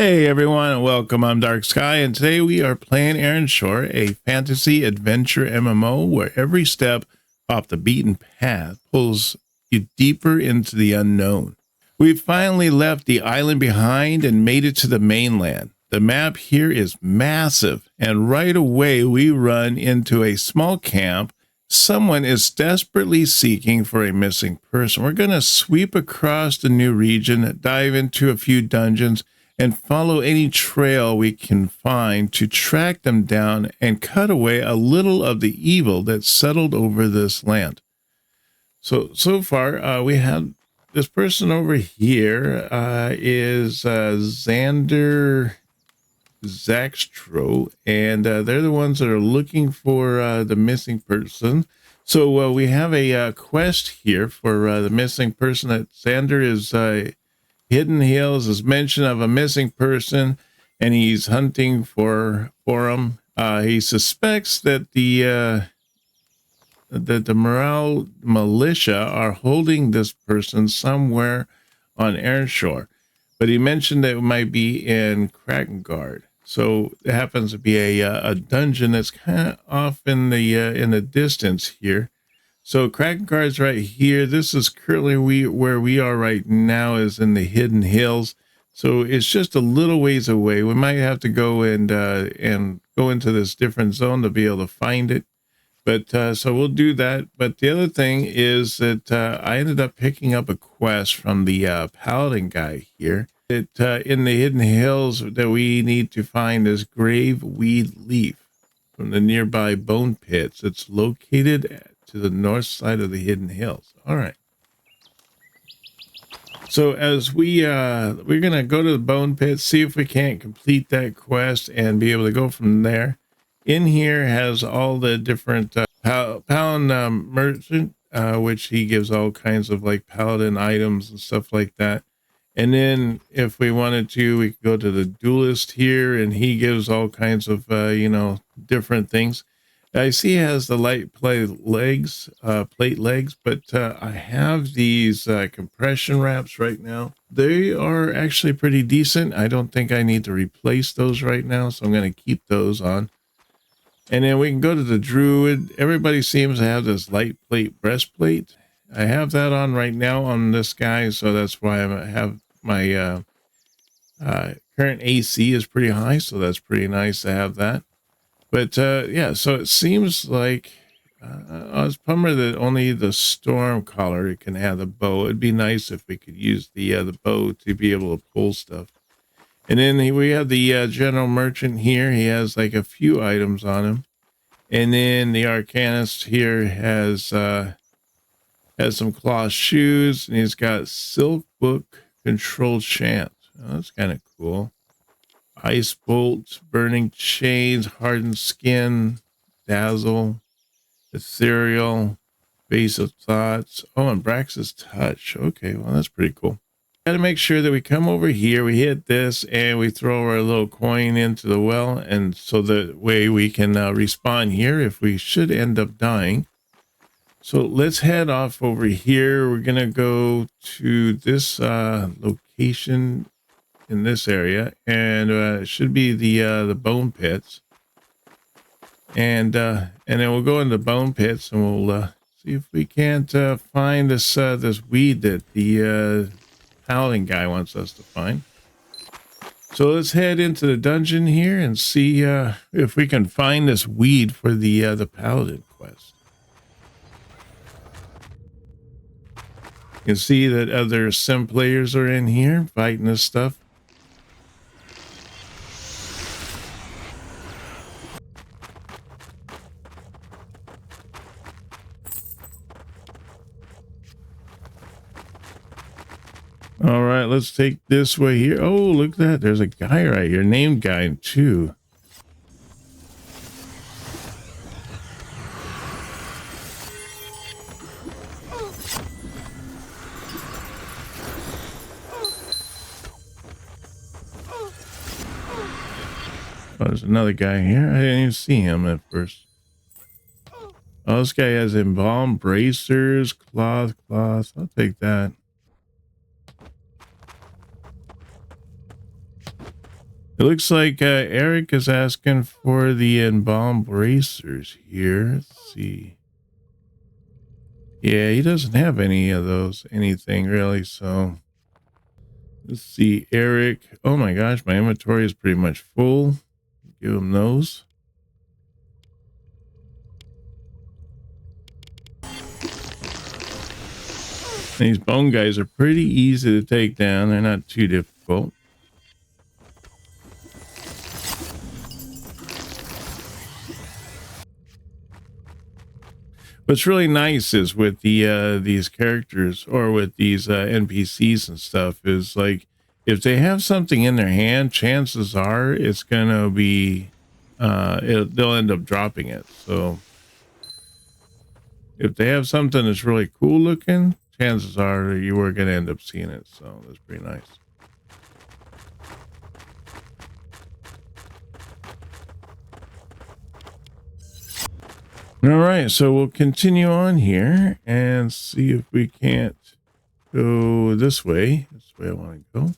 Hey everyone, and welcome. I'm Dark Skye, and today we are playing Erenshor, a fantasy adventure MMO where every step off the beaten path pulls you deeper into the unknown. We finally left the island behind and made it to the mainland. The map here is massive, and right away we run into a small camp. Someone is desperately seeking for a missing person. We're going to sweep across the new region, dive into a few dungeons, and follow any trail we can find to track them down and cut away a little of the evil that settled over this land. So far, we have this person over here is Xander Zaxtro, and they're the ones that are looking for the missing person. So we have a quest here for the missing person that Xander is Hidden Hills is mention of a missing person, and he's hunting for him. He suspects that the Morale militia are holding this person somewhere on Erenshor, but he mentioned that it might be in Krakengard. So it happens to be a dungeon that's kind of off in the distance here. So Krakengard's right here. This is currently where we are right now is in the Hidden Hills. So it's just a little ways away. We might have to go and go into this different zone to be able to find it. But so we'll do that. But the other thing is that I ended up picking up a quest from the Paladin guy here. That in the Hidden Hills that we need to find this grave weed leaf from the nearby bone pits. It's located to the north side of the Hidden Hills. All right. So as we're gonna go to the bone pit, see if we can't complete that quest and be able to go from there. In here has all the different Paladin merchant, which he gives all kinds of like Paladin items and stuff like that. And then if we wanted to, we could go to the duelist here, and he gives all kinds of different things. I see he has the light plate legs, but I have these compression wraps right now. They are actually pretty decent. I don't think I need to replace those right now, so I'm going to keep those on. And then we can go to the druid. Everybody seems to have this light plate breastplate. I have that on right now on this guy, so that's why I have my current AC is pretty high, so that's pretty nice to have that. But yeah, so it seems like I was bummer that only the storm caller can have the bow. It'd be nice if we could use the bow to be able to pull stuff. And then we have the general merchant here. He has like a few items on him. And then the arcanist here has some cloth shoes, and he's got silk book controlled chant. Oh, that's kind of cool. Ice bolts, burning chains, hardened skin, dazzle, ethereal, base of thoughts. Oh, and Brax's touch. Okay, well, that's pretty cool. Got to make sure that we come over here, we hit this, and we throw our little coin into the well, and so that way we can respawn here if we should end up dying. So let's head off over here. We're going to go to this location in this area, and it should be the bone pits, and then we'll go into bone pits, and we'll see if we can't find this this weed that the Paladin guy wants us to find. So let's head into the dungeon here and see if we can find this weed for the Paladin quest. You can see that other sim players are in here fighting this stuff. All right, let's take this way here. Oh, look at that. There's a guy right here, named Guy too. Oh, there's another guy here. I didn't even see him at first. Oh, this guy has embalmed bracers, cloth. I'll take that. It looks like Eric is asking for the embalmed bracers here. Let's see. Yeah, he doesn't have any of those, anything really. So let's see, Eric. Oh my gosh, my inventory is pretty much full. Give him those. These bone guys are pretty easy to take down. They're not too difficult. What's really nice is with the these characters or with these NPCs and stuff is like if they have something in their hand, chances are it's gonna be they'll end up dropping it. So if they have something that's really cool looking, chances are you are gonna end up seeing it. So that's pretty nice. All right, so we'll continue on here and see if we can't go this way. This way I want to go.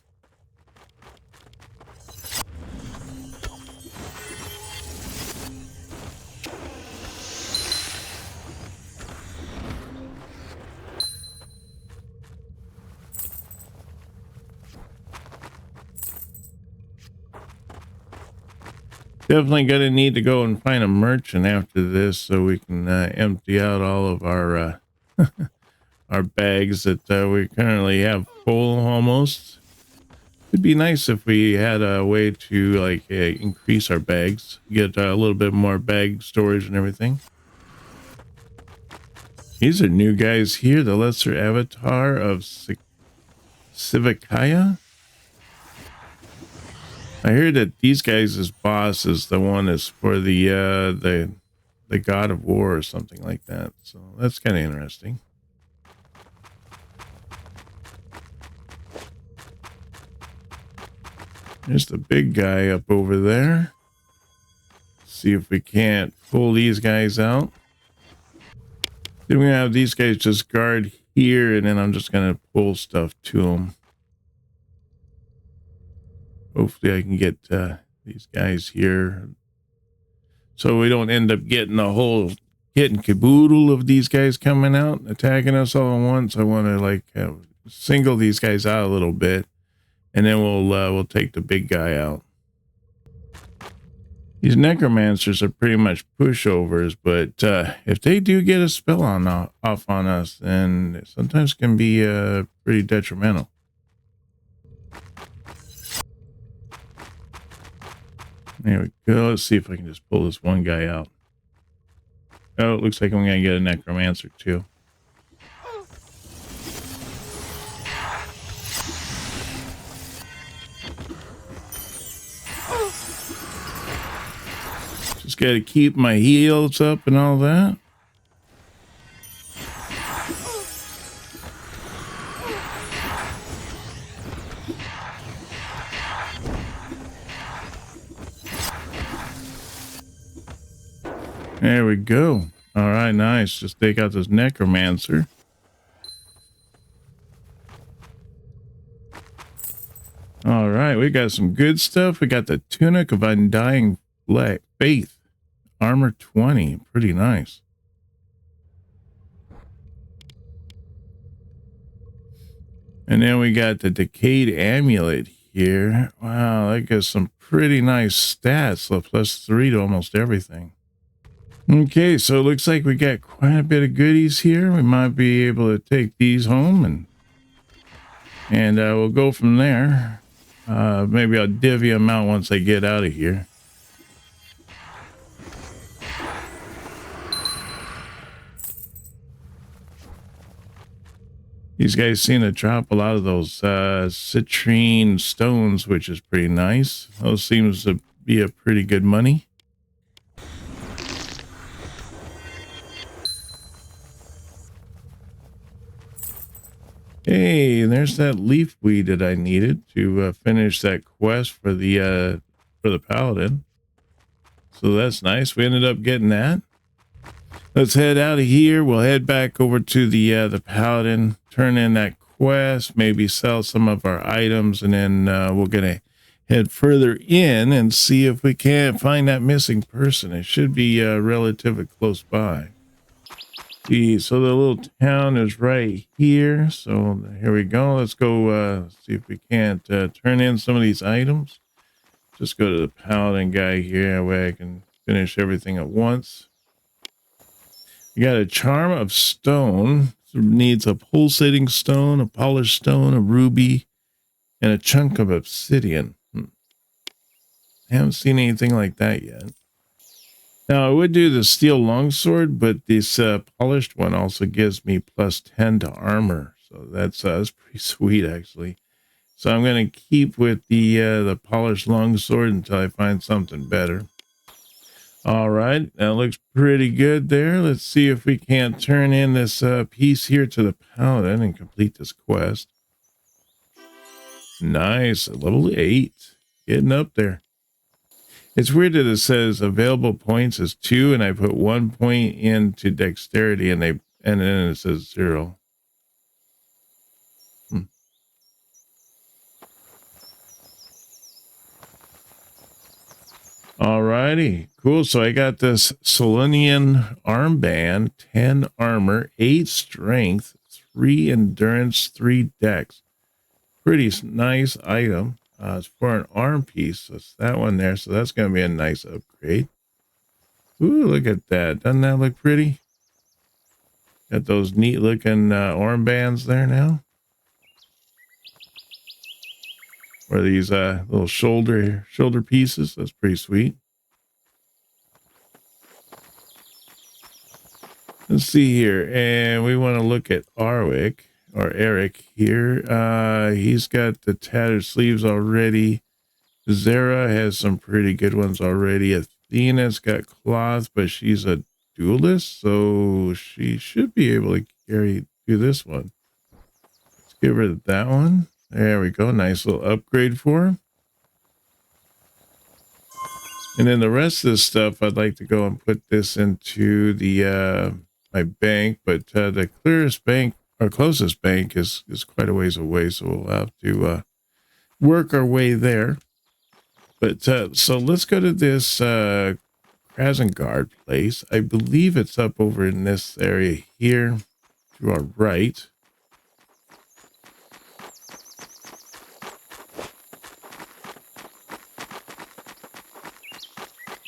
Definitely going to need to go and find a merchant after this so we can empty out all of our our bags that we currently have full almost. It'd be nice if we had a way to like increase our bags, get a little bit more bag storage and everything. These are new guys here. The lesser avatar of Civikaya. I heard that these guys' boss is the one that's for the god of war or something like that. So that's kind of interesting. There's the big guy up over there. See if we can't pull these guys out. Then we're gonna have these guys just guard here, and then I'm just gonna pull stuff to them. Hopefully I can get these guys here so we don't end up getting the whole kit and caboodle of these guys coming out and attacking us all at once. I want to like single these guys out a little bit, and then we'll take the big guy out. These necromancers are pretty much pushovers, but if they do get a spell off on us, then it sometimes can be pretty detrimental. There we go. Let's see if I can just pull this one guy out. Oh, it looks like I'm going to get a necromancer too. Just got to keep my heals up and all that. There we go. All right, nice. Just take out this necromancer. All right, we got some good stuff. We got the tunic of undying faith, armor 20, pretty nice. And then we got the decayed amulet here. Wow, that gives some pretty nice stats. So +3 to almost everything. Okay, so it looks like we got quite a bit of goodies here. We might be able to take these home and we'll go from there. Maybe I'll divvy them out once I get out of here. These guys seem to drop a lot of those citrine stones, which is pretty nice. Those seems to be a pretty good money. Hey, there's that leaf weed that I needed to finish that quest for the Paladin. So that's nice. We ended up getting that. Let's head out of here. We'll head back over to the Paladin, turn in that quest, maybe sell some of our items, and then we're gonna head further in and see if we can't find that missing person. It should be relatively close by. See, so the little town is right here. So here we go. Let's go see if we can't turn in some of these items. Just go to the Paladin guy here. That way I can finish everything at once. You got a charm of stone. So it needs a pulsating stone, a polished stone, a ruby, and a chunk of obsidian. I haven't seen anything like that yet. Now, I would do the steel longsword, but this polished one also gives me plus 10 to armor. So that's pretty sweet, actually. So I'm going to keep with the polished longsword until I find something better. All right, that looks pretty good there. Let's see if we can't turn in this piece here to the Paladin and complete this quest. Nice, level 8. Getting up there. It's weird that it says available points is 2, and I put 1 point into dexterity, and then it says 0. Alrighty, cool. So I got this Selenian armband, 10 armor, 8 strength, 3 endurance, 3 dex. Pretty nice item. It's for an arm piece. So it's that one there. So that's going to be a nice upgrade. Ooh, look at that. Doesn't that look pretty? Got those neat looking armbands there now. Or these little shoulder pieces. That's pretty sweet. Let's see here. And we want to look at Eric here. He's got the tattered sleeves already. Zara has some pretty good ones already. Athena's got cloth, but she's a duelist, so she should be able to do this one. Let's give her that one. There we go. Nice little upgrade for her. And then the rest of this stuff, I'd like to go and put this into the my bank, but the clearest bank, our closest bank, is quite a ways away, so we'll have to work our way there. But so let's go to this Krakengard place. I believe it's up over in this area here to our right.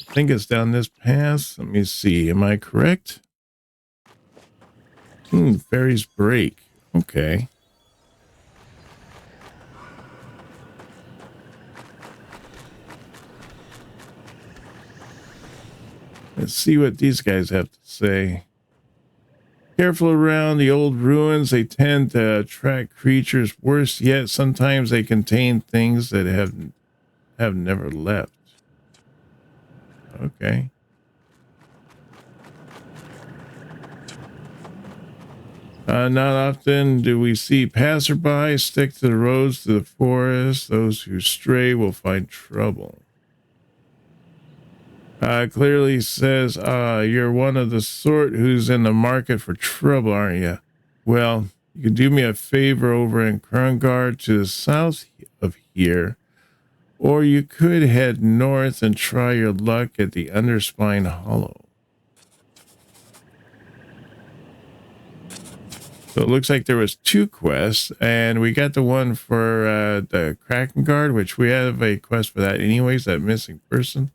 I think it's down this path. Let me see. Am I correct? Fairies break. Okay. Let's see what these guys have to say. Careful around the old ruins. They tend to attract creatures. Worse yet, sometimes they contain things that have never left. Okay. Not often do we see passerby. Stick to the roads to the forest. Those who stray will find trouble. Clearly says, you're one of the sort who's in the market for trouble, aren't you? Well, you can do me a favor over in Krakengard to the south of here, or you could head north and try your luck at the Underspine Hollow. So it looks like there was 2 quests, and we got the one for the Krakengard, which we have a quest for that anyways, that missing person.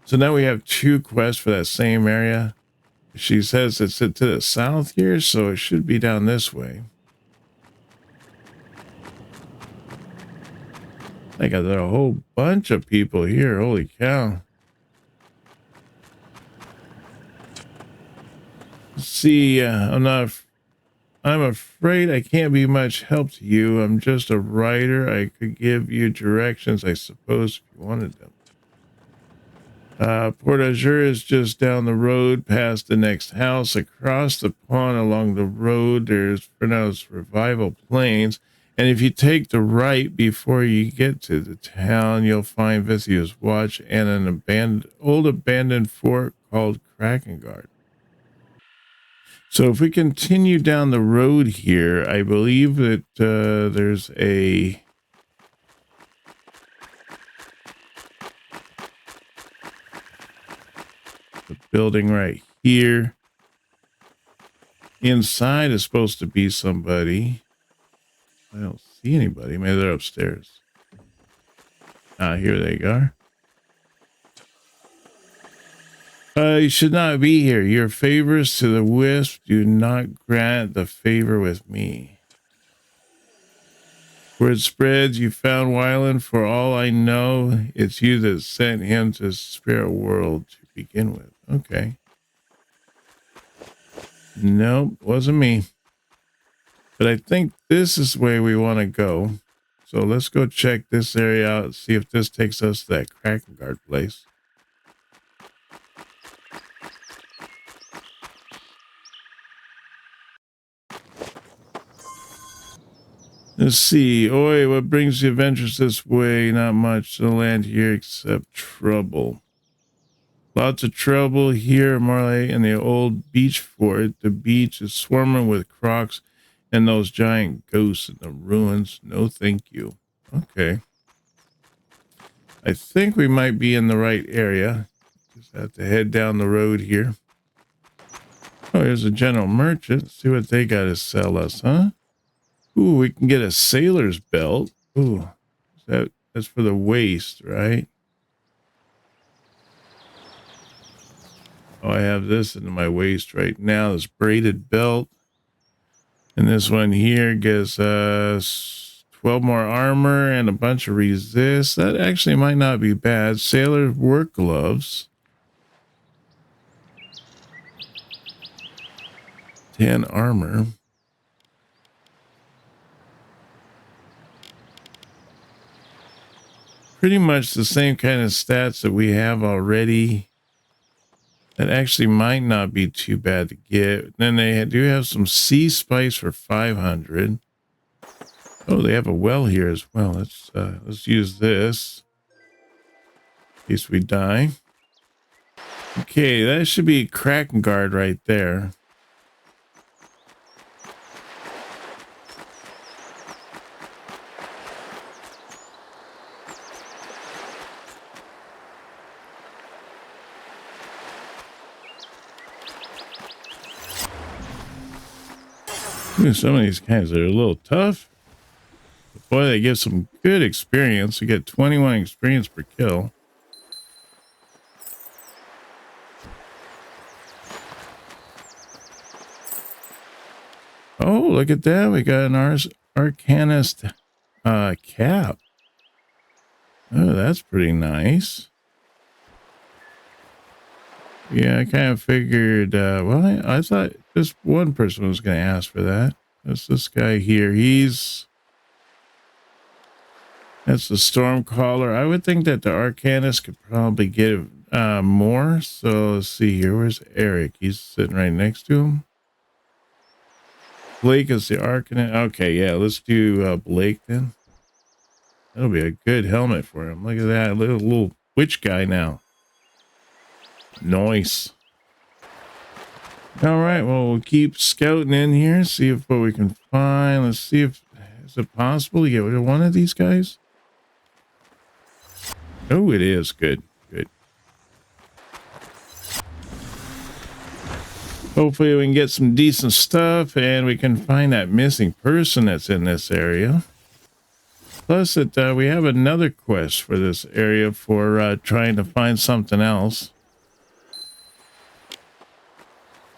So now we have 2 quests for that same area. She says it's to the south here, so it should be down this way. I got a whole bunch of people here. Holy cow. Let's see, I'm afraid I can't be much help to you. I'm just a writer. I could give you directions, I suppose, if you wanted them. Port Azure is just down the road past the next house. Across the pond along the road, there's pronounced Revival Plains. And if you take the right before you get to the town, you'll find Vithia's Watch and an old abandoned fort called Krakengard. So if we continue down the road here, I believe that there's a The building right here. Inside is supposed to be somebody. I don't see anybody. Maybe they're upstairs. Ah, here they are. You should not be here. Your favors to the wisp do not grant the favor with me. Word spreads you found Wyland. For all I know, it's you that sent him to the spirit world to begin with. Okay. Nope, wasn't me. But I think this is the way we want to go. So let's go check this area out, see if this takes us to that Krakengard place. Let's see. Oi, what brings the adventures this way? Not much to the land here except trouble. Lots of trouble here, Marley, in the old beach fort. The beach is swarming with crocs and those giant ghosts in the ruins. No, thank you. Okay. I think we might be in the right area. Just have to head down the road here. Oh, here's a general merchant. See what they got to sell us, huh? Ooh, we can get a sailor's belt. Ooh, that's for the waist, right? Oh, I have this in my waist right now. This braided belt. And this one here gives us 12 more armor and a bunch of resist. That actually might not be bad. Sailor work gloves. 10 armor. Pretty much the same kind of stats that we have already. That actually might not be too bad to get. Then they do have some sea spice for 500. Oh, they have a well here as well. Let's use this in case we die. Okay, that should be Krakengard right there. Some of these guys are a little tough. But boy, they give some good experience. We get 21 experience per kill. Oh, look at that. We got an Arcanist cap. Oh, that's pretty nice. Yeah, I kind of figured, well, I thought just one person was going to ask for that. That's this guy here. That's the Stormcaller. I would think that the Arcanist could probably get more. So let's see here. Where's Eric? He's sitting right next to him. Blake is the Arcanist. Okay, yeah, let's do Blake then. That'll be a good helmet for him. Look at that little witch guy now. Nice. All right, well, we'll keep scouting in here, see if what we can find. Let's see if is it possible to get one of these guys. Oh, it is. Good. Hopefully we can get some decent stuff and we can find that missing person that's in this area. Plus that we have another quest for this area for trying to find something else.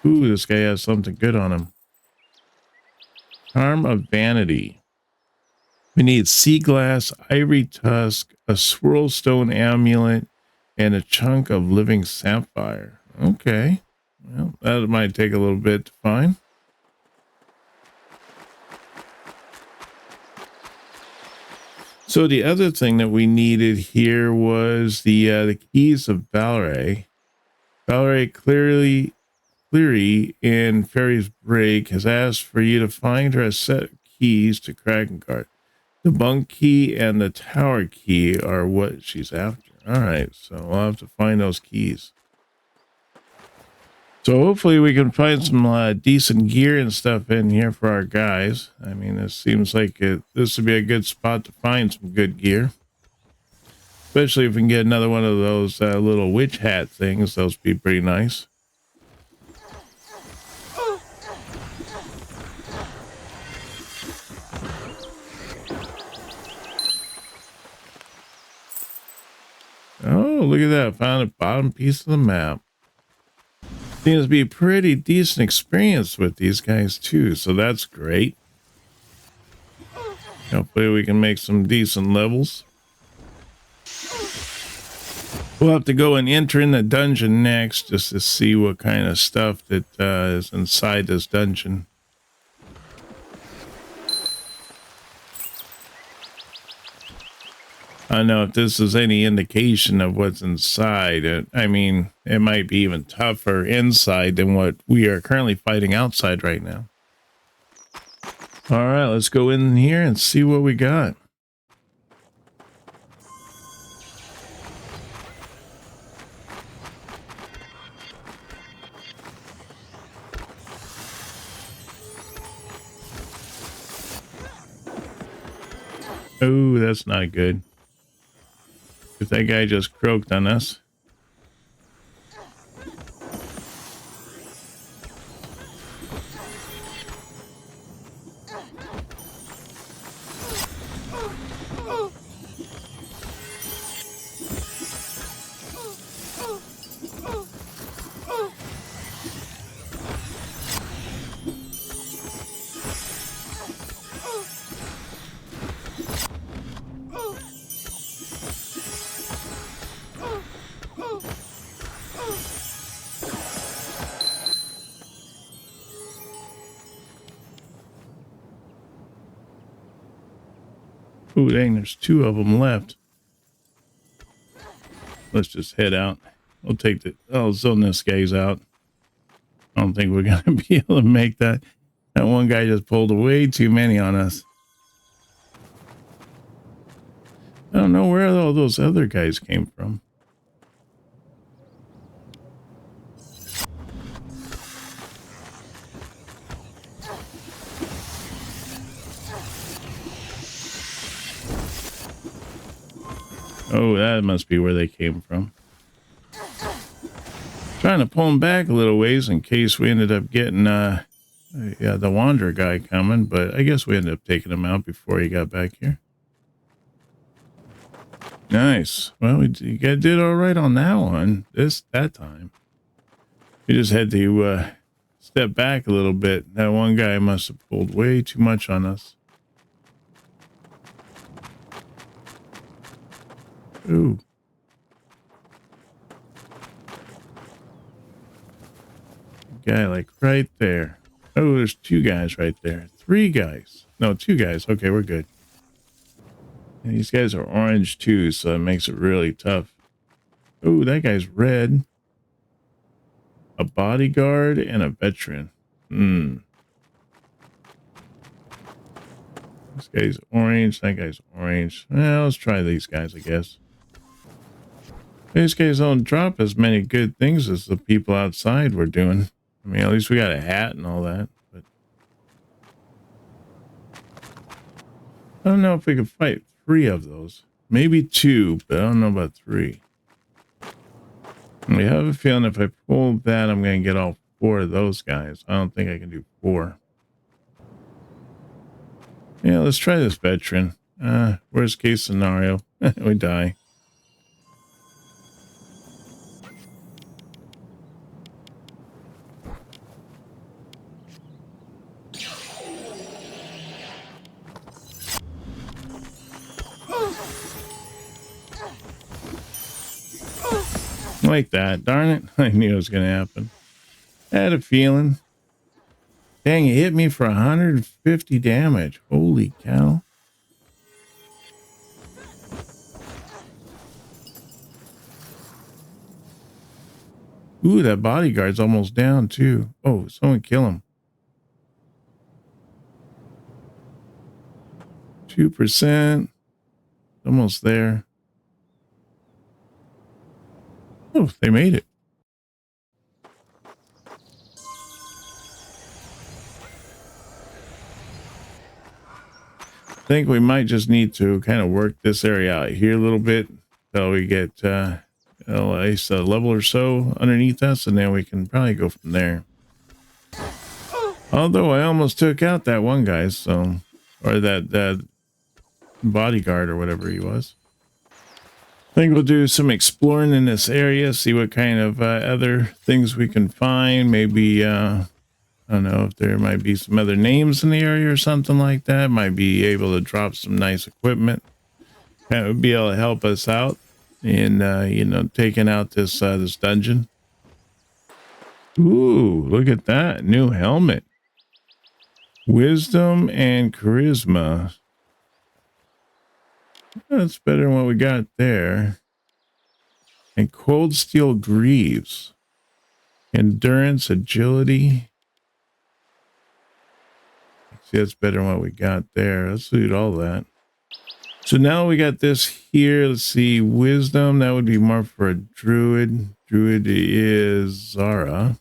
Ooh, this guy has something good on him. Charm of Vanity. We need sea glass, ivory tusk, a swirl stone amulet, and a chunk of living sapphire. Okay. Well, that might take a little bit to find. So the other thing that we needed here was the keys of Valerie. Valerie Cleary in Fairy's Break has asked for you to find her a set of keys to Krakengard. The bunk key and the tower key are what she's after. All right, so we'll have to find those keys. So hopefully we can find some decent gear and stuff in here for our guys. I mean, it seems like this would be a good spot to find some good gear. Especially if we can get another one of those little witch hat things. Those would be pretty nice. Oh, look at that. Found a bottom piece of the map. Seems to be a pretty decent experience with these guys too, so that's great. Hopefully we can make some decent levels. We'll have to go and enter in the dungeon next just to see what kind of stuff that is inside this dungeon. I don't know if this is any indication of what's inside. I mean, it might be even tougher inside than what we are currently fighting outside right now. All right, let's go in here and see what we got. Oh, that's not good. If that guy just croaked on us. Ooh, dang, there's 2 of them left. Let's just head out. We'll take the... Oh, zone this guy's out. I don't think we're going to be able to make that. That one guy just pulled way too many on us. I don't know where all those other guys came from. Oh, that must be where they came from. Trying to pull them back a little ways in case we ended up getting the Wanderer guy coming, but I guess we ended up taking him out before he got back here. Nice. Well, you did all right on that one. That time. We just had to step back a little bit. That one guy must have pulled way too much on us. Ooh. Guy like right there. Oh, there's 2 guys right there. 3 guys. No, 2 guys. Okay, we're good. And these guys are orange too, so it makes it really tough. Oh, that guy's red. A bodyguard and a veteran. This guy's orange. That guy's orange. Well, let's try these guys, I guess. These guys don't drop as many good things as the people outside were doing. I mean, at least we got a hat and all that. But I don't know if we could fight 3 of those. Maybe 2, but I don't know about 3. I have a feeling if I pull that, I'm going to get all 4 of those guys. I don't think I can do 4. Yeah, let's try this veteran. Worst case scenario, we die. Like that. Darn it. I knew it was going to happen. I had a feeling. Dang, it hit me for 150 damage. Holy cow. Ooh, that bodyguard's almost down too. Oh, someone kill him. 2%. Almost there. Oh, they made it. I think we might just need to kind of work this area out here a little bit. till we get at least a level or so underneath us, and then we can probably go from there. Although I almost took out that one guy, so, or that bodyguard or whatever he was. I think we'll do some exploring in this area, see what kind of other things we can find. Maybe, I don't know if there might be some other names in the area or something like that. Might be able to drop some nice equipment. That would be able to help us out in, you know, taking out this this dungeon. Ooh, look at that. New helmet. Wisdom and charisma. That's better than what we got there. And cold steel greaves. Endurance, agility. See, that's better than what we got there. Let's do all that. So now we got this here. Let's see. Wisdom. That would be more for a druid. Druid is Zara.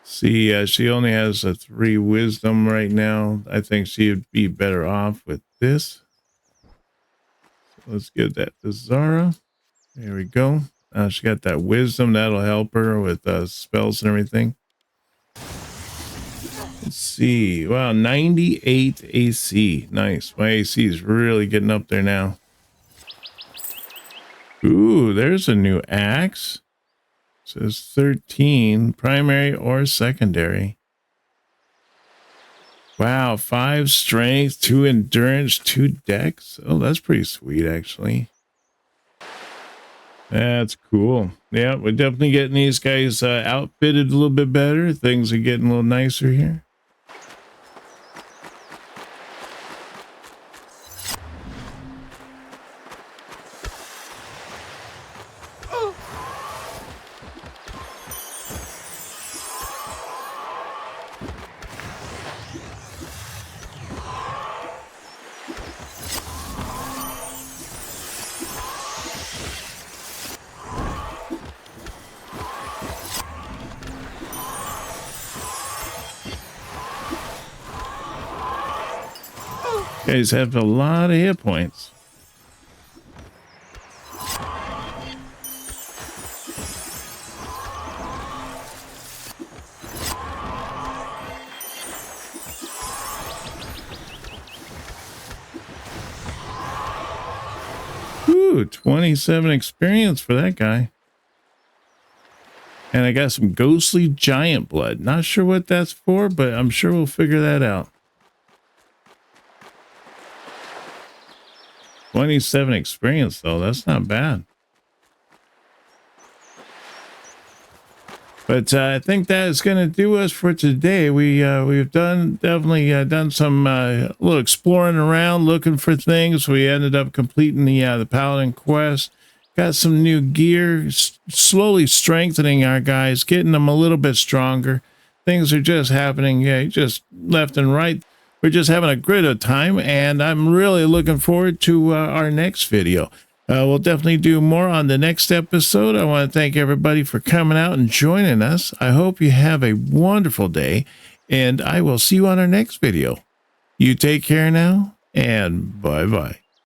See, she only has a 3 wisdom right now. I think she would be better off with this. So let's give that to Zara. There we go. She got that wisdom. That'll help her with spells and everything. Let's see. Wow, 98 AC. Nice. My AC is really getting up there now. Ooh, there's a new axe. It says 13, primary or secondary. Wow, 5 strength, 2 endurance, 2 dex. Oh, that's pretty sweet, actually. That's cool. Yeah, we're definitely getting these guys outfitted a little bit better. Things are getting a little nicer here. Guys have a lot of hit points. Ooh, 27 experience for that guy. And I got some ghostly giant blood. Not sure what that's for, but I'm sure we'll figure that out. 27 experience, though. That's not bad. But I think that is going to do us for today. We've definitely done some little exploring around, looking for things. We ended up completing the Paladin quest. Got some new gear, slowly strengthening our guys, getting them a little bit stronger. Things are just happening, just left and right. We're just having a great time, and I'm really looking forward to our next video. We'll definitely do more on the next episode. I want to thank everybody for coming out and joining us. I hope you have a wonderful day, and I will see you on our next video. You take care now, and bye-bye.